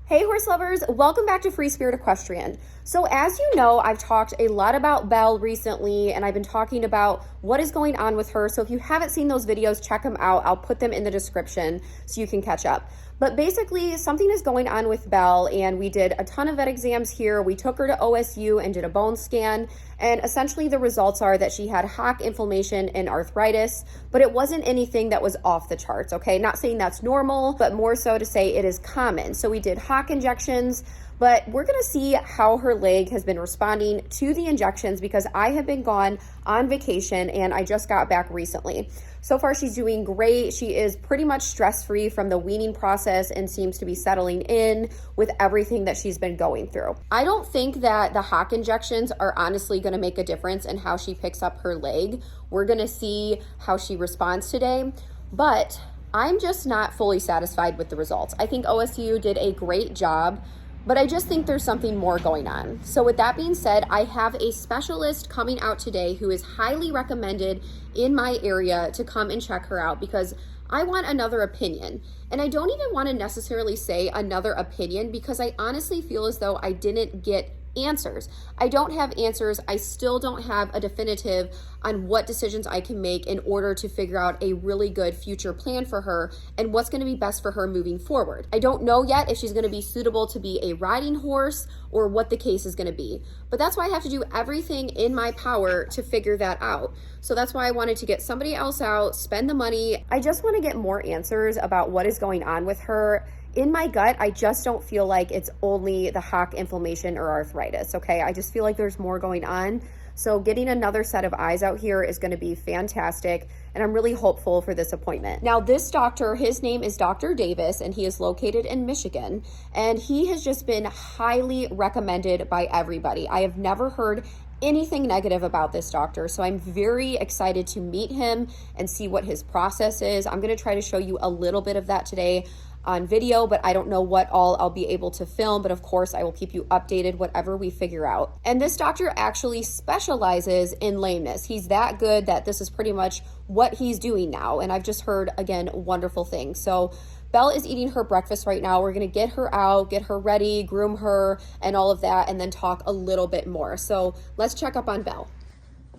Hey horse lovers, welcome back to Free Spirit Equestrian. So as you know, I've talked a lot about Belle recently, and I've been talking about what is going on with her. So if you haven't seen those videos, check them out. I'll put them in the description so you can catch up. But basically, something is going on with Belle, and we did a ton of vet exams here. We took her to OSU and did a bone scan, and essentially the results are that she had hock inflammation and arthritis, but it wasn't anything that was off the charts, okay? Not saying that's normal, but more so to say it is common. So we did hock injections, but we're gonna see how her leg has been responding to the injections because I have been gone on vacation and I just got back recently. So far, she's doing great. She is pretty much stress-free from the weaning process and seems to be settling in with everything that she's been going through. I don't think that the hock injections are honestly gonna make a difference in how she picks up her leg. We're gonna see how she responds today, but I'm just not fully satisfied with the results. I think OSU did a great job, but I just think there's something more going on. So with that being said, I have a specialist coming out today who is highly recommended in my area to come and check her out because I want another opinion. And I don't even want to necessarily say another opinion because I honestly feel as though I didn't get answers. I don't have answers. I still don't have a definitive on what decisions I can make in order to figure out a really good future plan for her and what's going to be best for her moving forward. I don't know yet if she's going to be suitable to be a riding horse or what the case is going to be. But that's why I have to do everything in my power to figure that out. So that's why I wanted to get somebody else out, spend the money. I just want to get more answers about what is going on with her. In my gut, I just don't feel like it's only the hock inflammation or arthritis, okay? I just feel like there's more going on. So getting another set of eyes out here is gonna be fantastic, and I'm really hopeful for this appointment. Now, this doctor, his name is Dr. Davis, and he is located in Michigan, and he has just been highly recommended by everybody. I have never heard anything negative about this doctor, so I'm very excited to meet him and see what his process is. I'm gonna try to show you a little bit of that today on video, but I don't know what all I'll be able to film, but of course I will keep you updated whatever we figure out. And this doctor actually specializes in lameness. He's that good that this is pretty much what he's doing now, and I've just heard, again, wonderful things. So Belle is eating her breakfast right now. We're gonna get her out, get her ready, groom her, and all of that, and then talk a little bit more. So let's check up on Belle.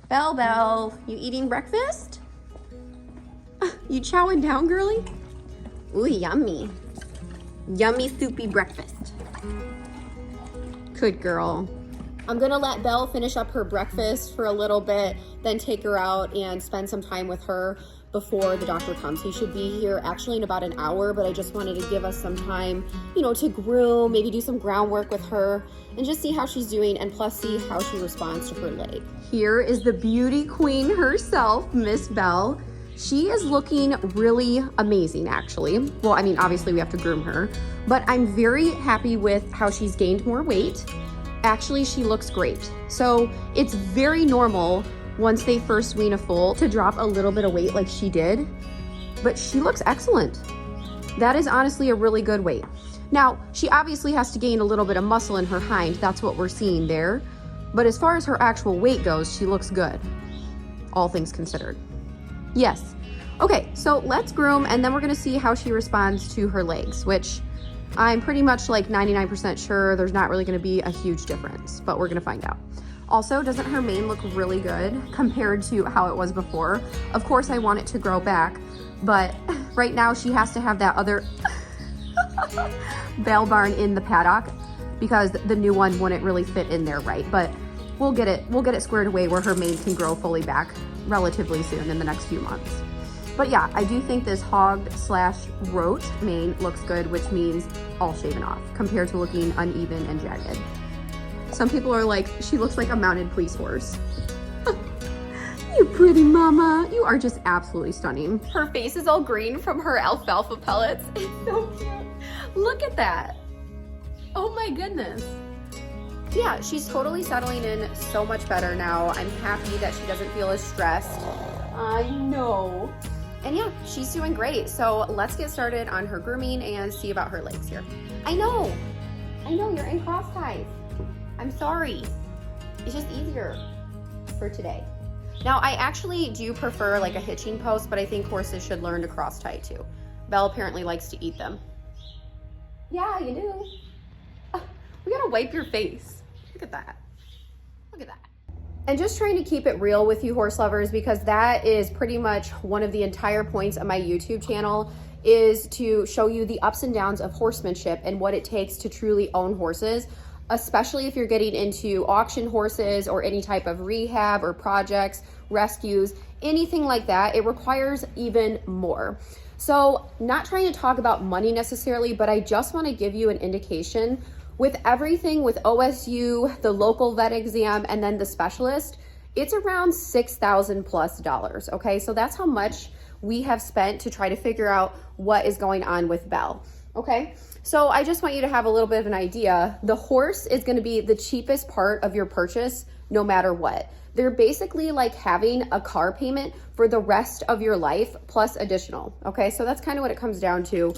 Belle, you eating breakfast? You chowing down, girly? Ooh, yummy. Yummy soupy breakfast. Good girl. I'm gonna let Belle finish up her breakfast for a little bit, then take her out and spend some time with her before the doctor comes. He should be here actually in about an hour, but I just wanted to give us some time, you know, to groom, maybe do some groundwork with her and just see how she's doing and plus see how she responds to her leg. Here is the beauty queen herself, Miss Belle. She is looking really amazing, actually. Well, I mean, obviously we have to groom her, but I'm very happy with how she's gained more weight. Actually, she looks great. So it's very normal once they first wean a foal to drop a little bit of weight like she did, but she looks excellent. That is honestly a really good weight. Now, she obviously has to gain a little bit of muscle in her hind. That's what we're seeing there. But as far as her actual weight goes, she looks good, all things considered. Yes. Okay, so let's groom and then we're gonna see how she responds to her legs, which I'm pretty much like 99% sure there's not really gonna be a huge difference, but we're gonna find out. Also, doesn't her mane look really good compared to how it was before? Of course, I want it to grow back, but right now she has to have that other bale barn in the paddock because the new one wouldn't really fit in there right, but we'll get it squared away where her mane can grow fully back relatively soon in the next few months. But yeah, I do think this hog/rote mane looks good, which means all shaven off compared to looking uneven and jagged. Some people are like, she looks like a mounted police horse. You pretty mama. You are just absolutely stunning. Her face is all green from her alfalfa pellets. It's so cute. Look at that. Oh my goodness. Yeah, she's totally settling in so much better now. I'm happy that she doesn't feel as stressed. I know. And yeah, she's doing great. So let's get started on her grooming and see about her legs here. I know, you're in cross ties. I'm sorry. It's just easier for today. Now, I actually do prefer like a hitching post, but I think horses should learn to cross tie too. Belle apparently likes to eat them. Yeah, you do. to wipe your face. Look at that. Look at that. And just trying to keep it real with you horse lovers, because that is pretty much one of the entire points of my YouTube channel, is to show you the ups and downs of horsemanship and what it takes to truly own horses, especially if you're getting into auction horses or any type of rehab or projects, rescues, anything like that. It requires even more. So not trying to talk about money necessarily, but I just want to give you an indication with everything with OSU, the local vet exam, and then the specialist, it's around $6,000+. Okay, so that's how much we have spent to try to figure out what is going on with Belle. Okay, so I just want you to have a little bit of an idea. The horse is going to be the cheapest part of your purchase no matter what. They're basically like having a car payment for the rest of your life plus additional. Okay, so that's kind of what it comes down to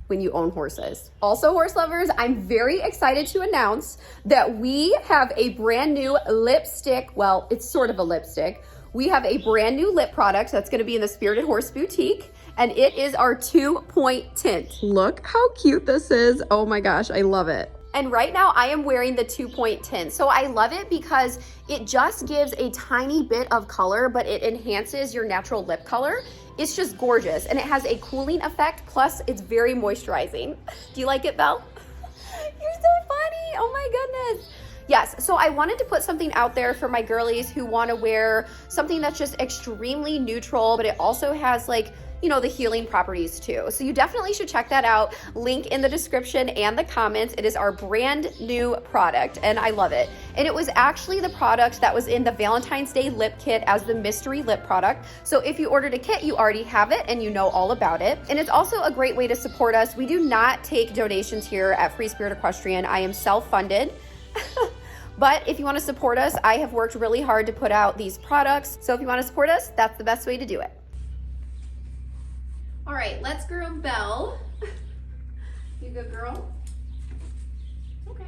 when you own horses. Also, horse lovers, I'm very excited to announce that we have a brand new lipstick. Well, it's sort of a lipstick. We have a brand new lip product that's going to be in the Spirited Horse Boutique, and it is our 2-point tint. Look how cute this is. Oh my gosh, I love it. And right now I am wearing the 2-point tint. So I love it because it just gives a tiny bit of color, but it enhances your natural lip color. It's just gorgeous, and it has a cooling effect, plus it's very moisturizing. Do you like it, Belle? You're so funny. Oh my goodness. Yes, so I wanted to put something out there for my girlies who want to wear something that's just extremely neutral, but it also has, like, you know, the healing properties too. So you definitely should check that out. Link in the description and the comments. It is our brand new product, and I love it. And it was actually the product that was in the Valentine's Day lip kit as the mystery lip product. So if you ordered a kit, you already have it and you know all about it. And it's also a great way to support us. We do not take donations here at Free Spirit Equestrian. I am self-funded. But if you want to support us, I have worked really hard to put out these products. So if you want to support us, that's the best way to do it. All right, let's groom Belle. You good girl? Okay.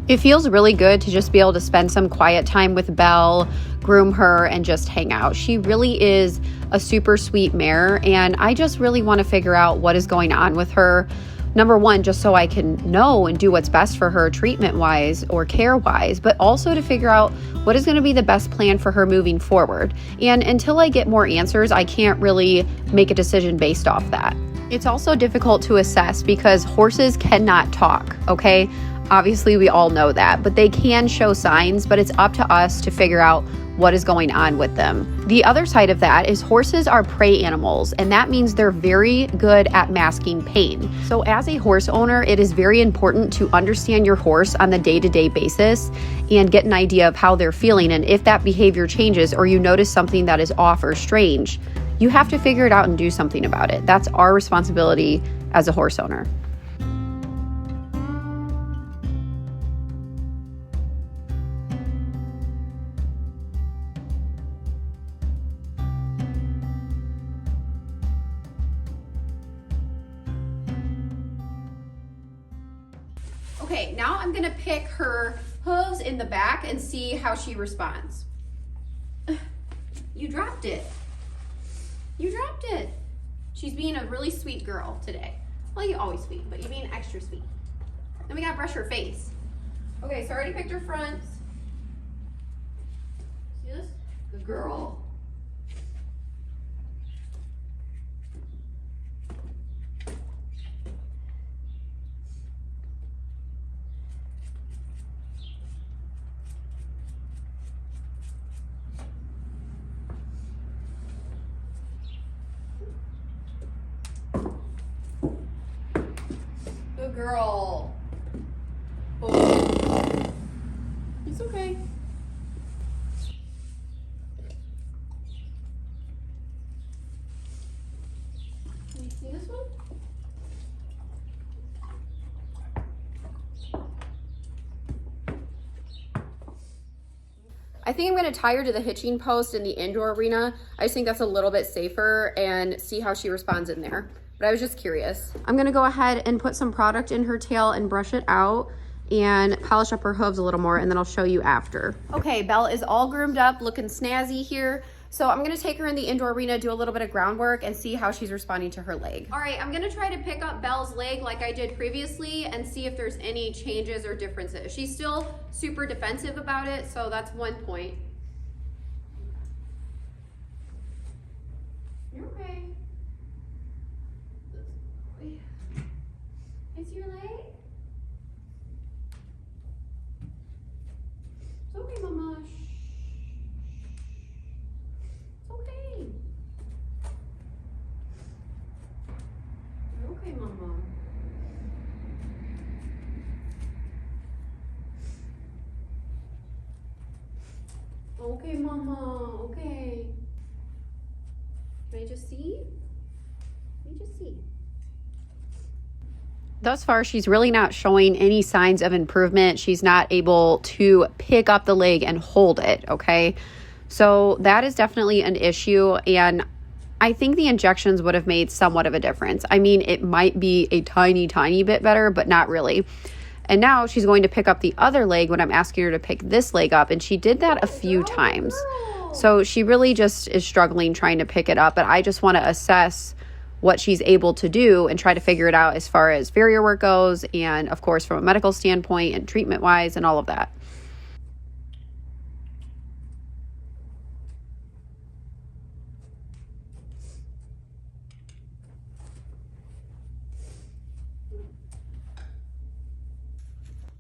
It feels really good to just be able to spend some quiet time with Belle, groom her, and just hang out. She really is a super sweet mare, and I just really want to figure out what is going on with her. Number one, just so I can know and do what's best for her treatment-wise or care-wise, but also to figure out what is going to be the best plan for her moving forward. And until I get more answers, I can't really make a decision based off that. It's also difficult to assess because horses cannot talk, okay? Obviously, we all know that, but they can show signs, but it's up to us to figure out what is going on with them. The other side of that is horses are prey animals, and that means they're very good at masking pain. So as a horse owner, it is very important to understand your horse on the day-to-day basis and get an idea of how they're feeling. And if that behavior changes or you notice something that is off or strange, you have to figure it out and do something about it. That's our responsibility as a horse owner. Okay, now I'm gonna pick her hooves in the back and see how she responds. You dropped it. You dropped it. She's being a really sweet girl today. Well, you're always sweet, but you're being extra sweet. Then we gotta brush her face. Okay, so I already picked her fronts. See this? Good girl. Good girl. Oh. It's okay. Can you see this one? I think I'm going to tie her to the hitching post in the indoor arena. I just think that's a little bit safer and see how she responds in there. But I was just curious. I'm gonna go ahead and put some product in her tail and brush it out and polish up her hooves a little more, and then I'll show you after. Okay, Belle is all groomed up, looking snazzy here. So I'm gonna take her in the indoor arena, do a little bit of groundwork, and see how she's responding to her leg. All right, I'm gonna try to pick up Belle's leg like I did previously and see if there's any changes or differences. She's still super defensive about it, so that's one point. You're okay. It's your leg? It's okay, Mama. Shh. It's okay. You're okay, Mama. Okay, Mama. Okay. Can I just see? Let me just see. Thus far, she's really not showing any signs of improvement. She's not able to pick up the leg and hold it, okay? So that is definitely an issue, and I think the injections would have made somewhat of a difference. I mean, it might be a tiny, tiny bit better, but not really. And now she's going to pick up the other leg when I'm asking her to pick this leg up, and she did that a few times. So she really just is struggling trying to pick it up, but I just want to assess what she's able to do and try to figure it out as far as farrier work goes, and of course from a medical standpoint and treatment wise and all of that.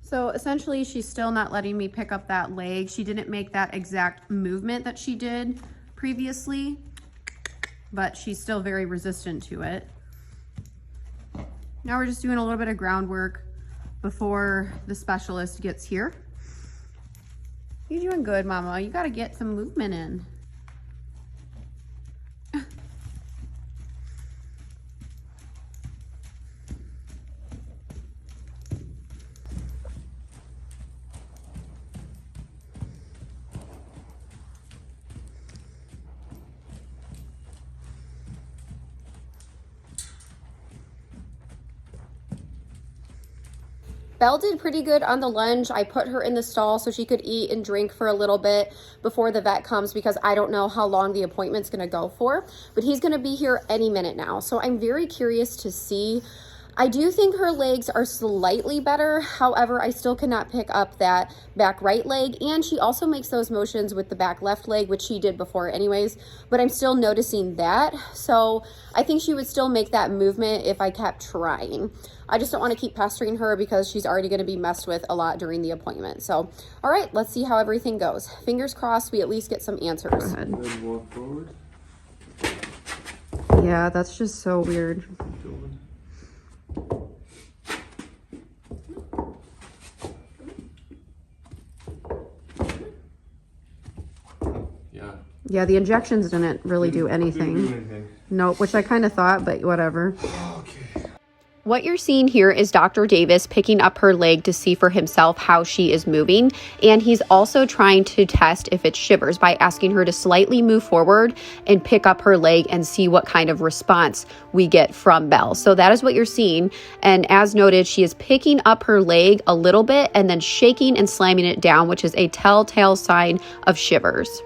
So essentially she's still not letting me pick up that leg. She didn't make that exact movement that she did previously, but she's still very resistant to it. Now we're just doing a little bit of groundwork before the specialist gets here. You're doing good, Mama. You got to get some movement in. Belle did pretty good on the lunge. I put her in the stall so she could eat and drink for a little bit before the vet comes, because I don't know how long the appointment's gonna go for, but he's gonna be here any minute now. So I'm very curious to see. I do think her legs are slightly better. However, I still cannot pick up that back right leg. And she also makes those motions with the back left leg, which she did before anyways, but I'm still noticing that. So I think she would still make that movement if I kept trying. I just don't want to keep pestering her because she's already going to be messed with a lot during the appointment. So, all right, let's see how everything goes. Fingers crossed we at least get some answers. Then walk forward. Yeah, that's just so weird. Yeah, the injections didn't really do anything. Nope, which I kind of thought, but whatever. Okay. What you're seeing here is Dr. Davis picking up her leg to see for himself how she is moving. And he's also trying to test if it's shivers by asking her to slightly move forward and pick up her leg and see what kind of response we get from Belle. So that is what you're seeing. And as noted, she is picking up her leg a little bit and then shaking and slamming it down, which is a telltale sign of shivers.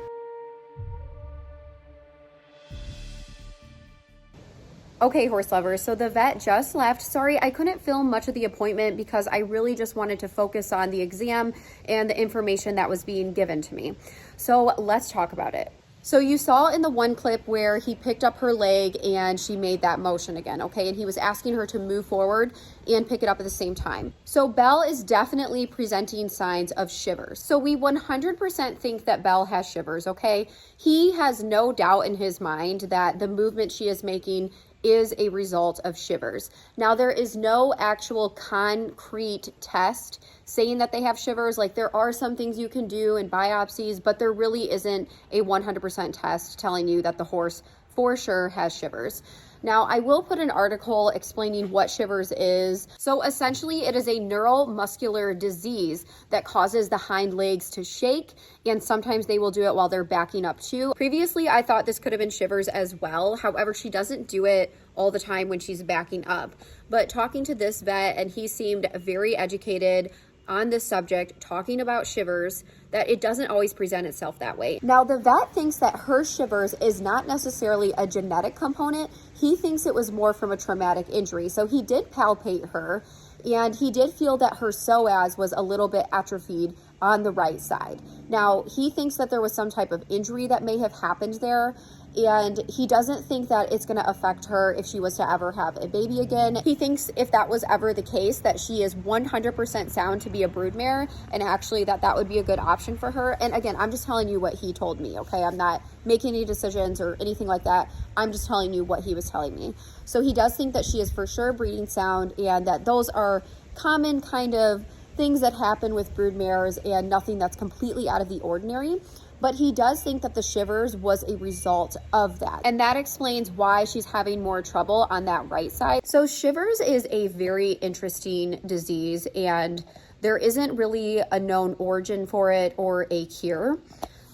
Okay, horse lovers, so the vet just left. Sorry, I couldn't film much of the appointment because I really just wanted to focus on the exam and the information that was being given to me. So let's talk about it. So you saw in the one clip where he picked up her leg and she made that motion again, okay? And he was asking her to move forward and pick it up at the same time. So Belle is definitely presenting signs of shivers. So we 100% think that Belle has shivers, okay? He has no doubt in his mind that the movement she is making is a result of shivers. Now, there is no actual concrete test saying that they have shivers. Like, there are some things you can do in biopsies, but there really isn't a 100% test telling you that the horse for sure has shivers. Now, I will put an article explaining what shivers is. So essentially, it is a neuromuscular disease that causes the hind legs to shake, and sometimes they will do it while they're backing up too. Previously, I thought this could have been shivers as well. However, she doesn't do it all the time when she's backing up. But talking to this vet, and he seemed very educated, on this subject, talking about shivers, that it doesn't always present itself that way. Now, the vet thinks that her shivers is not necessarily a genetic component. He thinks it was more from a traumatic injury. So he did palpate her, and he did feel that her psoas was a little bit atrophied on the right side. Now, he thinks that there was some type of injury that may have happened there, and he doesn't think that it's going to affect her if she was to ever have a baby again. He thinks if that was ever the case, that she is 100% sound to be a broodmare, and actually that would be a good option for her. And again, I'm just telling you what he told me, okay? I'm not making any decisions or anything like that. I'm just telling you what he was telling me. So he does think that she is for sure breeding sound, and that those are common kind of things that happen with broodmares and nothing that's completely out of the ordinary. But he does think that the shivers was a result of that. And that explains why she's having more trouble on that right side. So shivers is a very interesting disease, and there isn't really a known origin for it or a cure.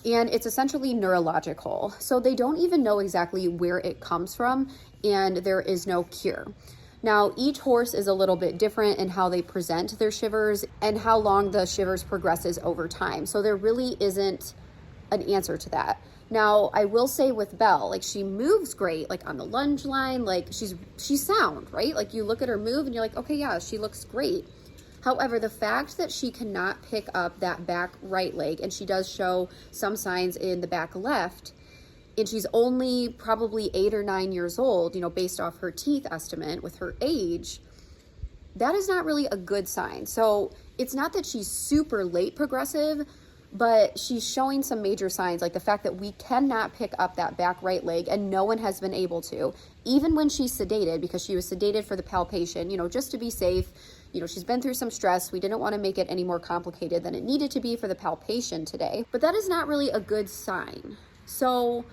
And it's essentially neurological. So they don't even know exactly where it comes from, and there is no cure. Now, each horse is a little bit different in how they present their shivers and how long the shivers progresses over time. So there really isn't an answer to that. Now, I will say with Belle, like, she moves great, like on the lunge line, like she's sound, right? Like, you look at her move and you're like, okay, yeah, she looks great. However, the fact that she cannot pick up that back right leg, and she does show some signs in the back left, and she's only probably 8 or 9 years old, you know, based off her teeth estimate with her age, that is not really a good sign. So it's not that she's super late progressive, but she's showing some major signs, like the fact that we cannot pick up that back right leg, and no one has been able to, even when she's sedated, because she was sedated for the palpation, you know, just to be safe. You know, she's been through some stress. We didn't want to make it any more complicated than it needed to be for the palpation today, but that is not really a good sign. So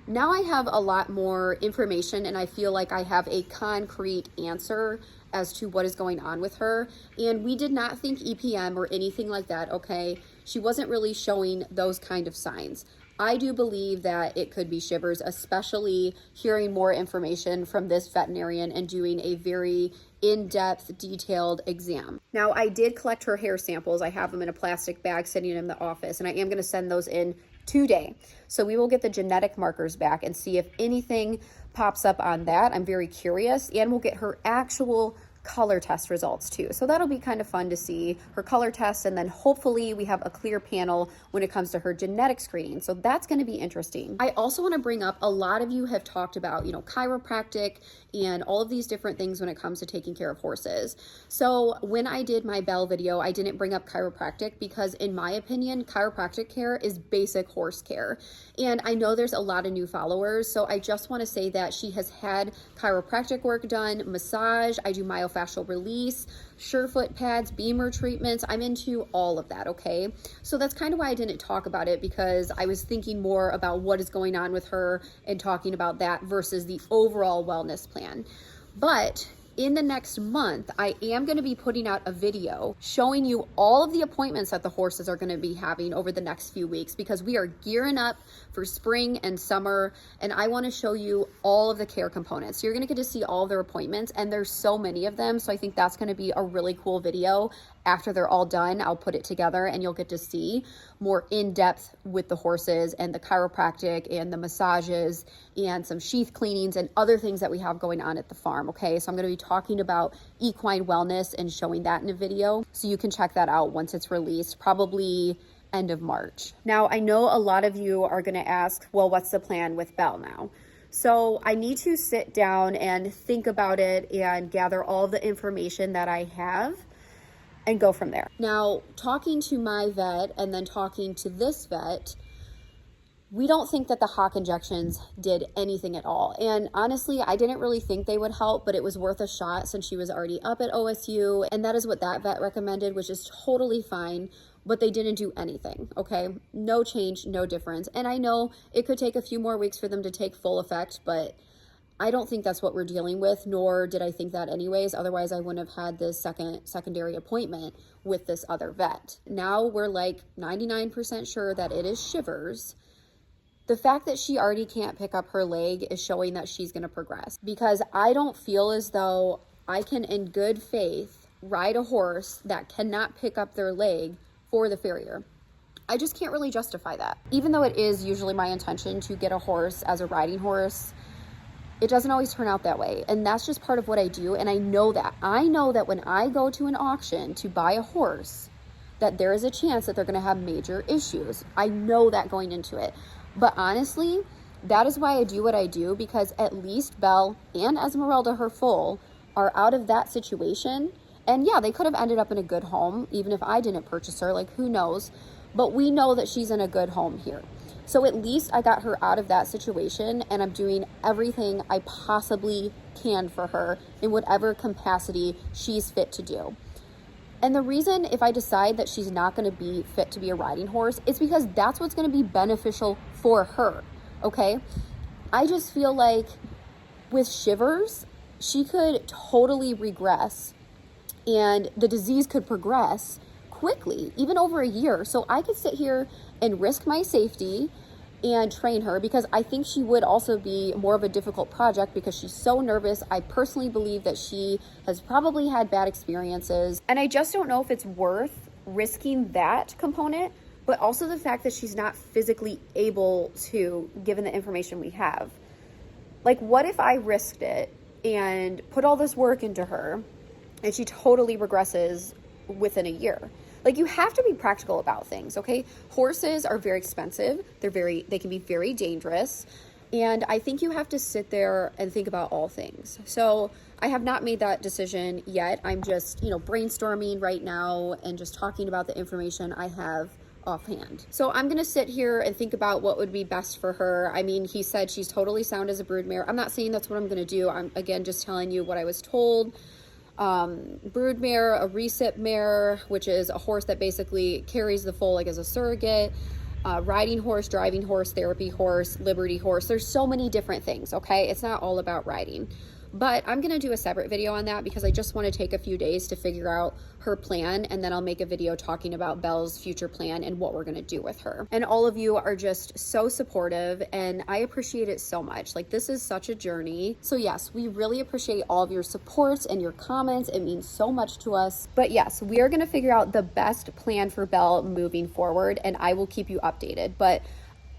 now I have a lot more information, and I feel like I have a concrete answer as to what is going on with her. And we did not think EPM or anything like that, okay? She wasn't really showing those kind of signs. I do believe that it could be shivers, especially hearing more information from this veterinarian and doing a very in-depth, detailed exam. Now, I did collect her hair samples. I have them in a plastic bag sitting in the office, and I am going to send those in today. So we will get the genetic markers back and see if anything pops up on that. I'm very curious, and we'll get her actual color test results too. So that'll be kind of fun to see her color test, and then hopefully we have a clear panel when it comes to her genetic screening. So that's going to be interesting. I also want to bring up, a lot of you have talked about, you know, chiropractic and all of these different things when it comes to taking care of horses. So when I did my Belle video, I didn't bring up chiropractic because, in my opinion, chiropractic care is basic horse care. And I know there's a lot of new followers, so I just want to say that she has had chiropractic work done, massage, I do myofascial release, Surefoot pads, Beamer treatments. I'm into all of that, okay? So that's kind of why I didn't talk about it, because I was thinking more about what is going on with her and talking about that versus the overall wellness plan. But in the next month, I am going to be putting out a video showing you all of the appointments that the horses are going to be having over the next few weeks, because we are gearing up for spring and summer, and I want to show you all of the care components. So you're going to get to see all of their appointments, and there's so many of them. So I think that's going to be a really cool video. After they're all done, I'll put it together and you'll get to see more in depth with the horses and the chiropractic and the massages and some sheath cleanings and other things that we have going on at the farm. Okay, so I'm going to be talking about equine wellness and showing that in a video, so you can check that out once it's released, probably end of March. Now, I know a lot of you are going to ask, well, what's the plan with Belle now? So I need to sit down and think about it and gather all the information that I have and go from there. Now, talking to my vet and then talking to this vet, we don't think that the hock injections did anything at all. And honestly, I didn't really think they would help, but it was worth a shot since she was already up at OSU. And that is what that vet recommended, which is totally fine, but they didn't do anything, okay? No change, no difference. And I know it could take a few more weeks for them to take full effect, but I don't think that's what we're dealing with, nor did I think that anyways. Otherwise, I wouldn't have had this secondary appointment with this other vet. Now we're like 99% sure that it is shivers. The fact that she already can't pick up her leg is showing that she's going to progress, because I don't feel as though I can, in good faith, ride a horse that cannot pick up their leg for the farrier. I just can't really justify that. Even though it is usually my intention to get a horse as a riding horse, it doesn't always turn out that way. And that's just part of what I do. And I know that. I know that when I go to an auction to buy a horse, that there is a chance that they're going to have major issues. I know that going into it. But honestly, that is why I do what I do, because at least Belle and Esmeralda, her foal, are out of that situation. And yeah, they could have ended up in a good home, even if I didn't purchase her, like who knows. But we know that she's in a good home here. So at least I got her out of that situation, and I'm doing everything I possibly can for her in whatever capacity she's fit to do. And the reason, if I decide that she's not going to be fit to be a riding horse, it's because that's what's going to be beneficial for her, okay? I just feel like with Shivers, she could totally regress, and the disease could progress quickly, even over a year. So I could sit here and risk my safety and train her, because I think she would also be more of a difficult project because she's so nervous. I personally believe that she has probably had bad experiences, and I just don't know if it's worth risking that component, but also the fact that she's not physically able to, given the information we have. Like, what if I risked it and put all this work into her and she totally regresses within a year? Like, you have to be practical about things, okay? Horses are very expensive. They can be very dangerous. And I think you have to sit there and think about all things. So I have not made that decision yet. I'm just, brainstorming right now and just talking about the information I have offhand. So I'm going to sit here and think about what would be best for her. I mean, he said she's totally sound as a broodmare. I'm not saying that's what I'm going to do. I'm, again, just telling you what I was told. Broodmare, a recip mare, which is a horse that basically carries the foal like as a surrogate, riding horse, driving horse, therapy horse, liberty horse. There's so many different things, okay? It's not all about riding. But I'm going to do a separate video on that because I just want to take a few days to figure out her plan, and then I'll make a video talking about Belle's future plan and what we're going to do with her. And all of you are just so supportive, and I appreciate it so much. Like, this is such a journey. So yes, we really appreciate all of your supports and your comments. It means so much to us. But yes, we are going to figure out the best plan for Belle moving forward, and I will keep you updated. But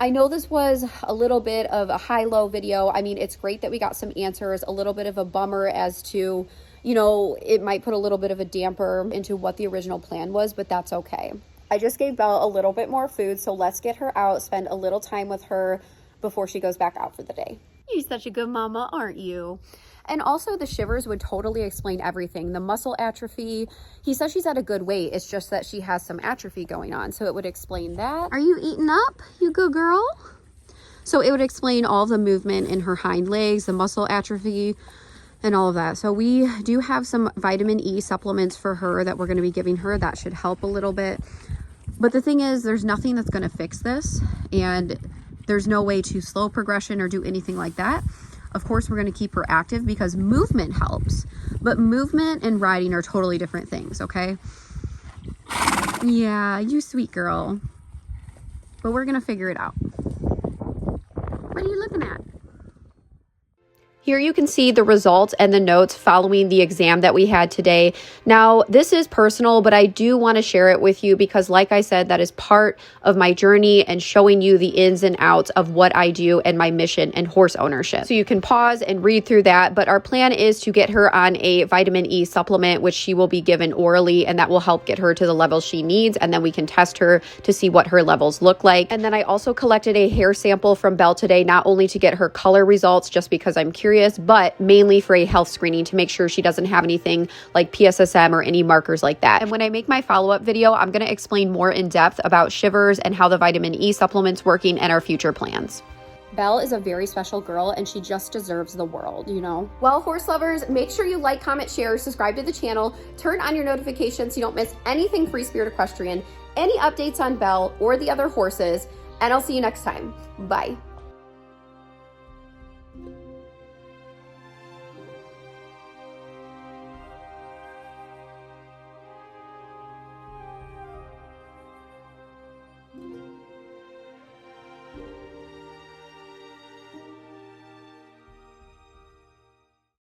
I know this was a little bit of a high-low video. I mean, it's great that we got some answers, a little bit of a bummer as to, it might put a little bit of a damper into what the original plan was, but that's okay. I just gave Belle a little bit more food, so let's get her out, spend a little time with her before she goes back out for the day. You're such a good mama, aren't you? And also the Shivers would totally explain everything. The muscle atrophy, he says she's at a good weight. It's just that she has some atrophy going on. So it would explain that. Are you eating up, you good girl? So it would explain all of the movement in her hind legs, the muscle atrophy, and all of that. So we do have some vitamin E supplements for her that we're going to be giving her. That should help a little bit. But the thing is, there's nothing that's going to fix this. And there's no way to slow progression or do anything like that. Of course, we're going to keep her active because movement helps, but movement and riding are totally different things, okay? Yeah, you sweet girl. But we're going to figure it out. What are you looking at? Here you can see the results and the notes following the exam that we had today. Now, this is personal, but I do want to share it with you because, like I said, that is part of my journey and showing you the ins and outs of what I do and my mission and horse ownership. So you can pause and read through that, but our plan is to get her on a vitamin E supplement, which she will be given orally, and that will help get her to the levels she needs, and then we can test her to see what her levels look like. And then I also collected a hair sample from Belle today, not only to get her color results, just because I'm curious, but mainly for a health screening to make sure she doesn't have anything like PSSM or any markers like that. And when I make my follow-up video, I'm going to explain more in depth about Shivers and how the vitamin E supplement's working and our future plans. Belle is a very special girl, and she just deserves the world, Well, horse lovers, make sure you like, comment, share, subscribe to the channel, turn on your notifications so you don't miss anything Free Spirit Equestrian, any updates on Belle or the other horses, and I'll see you next time. Bye.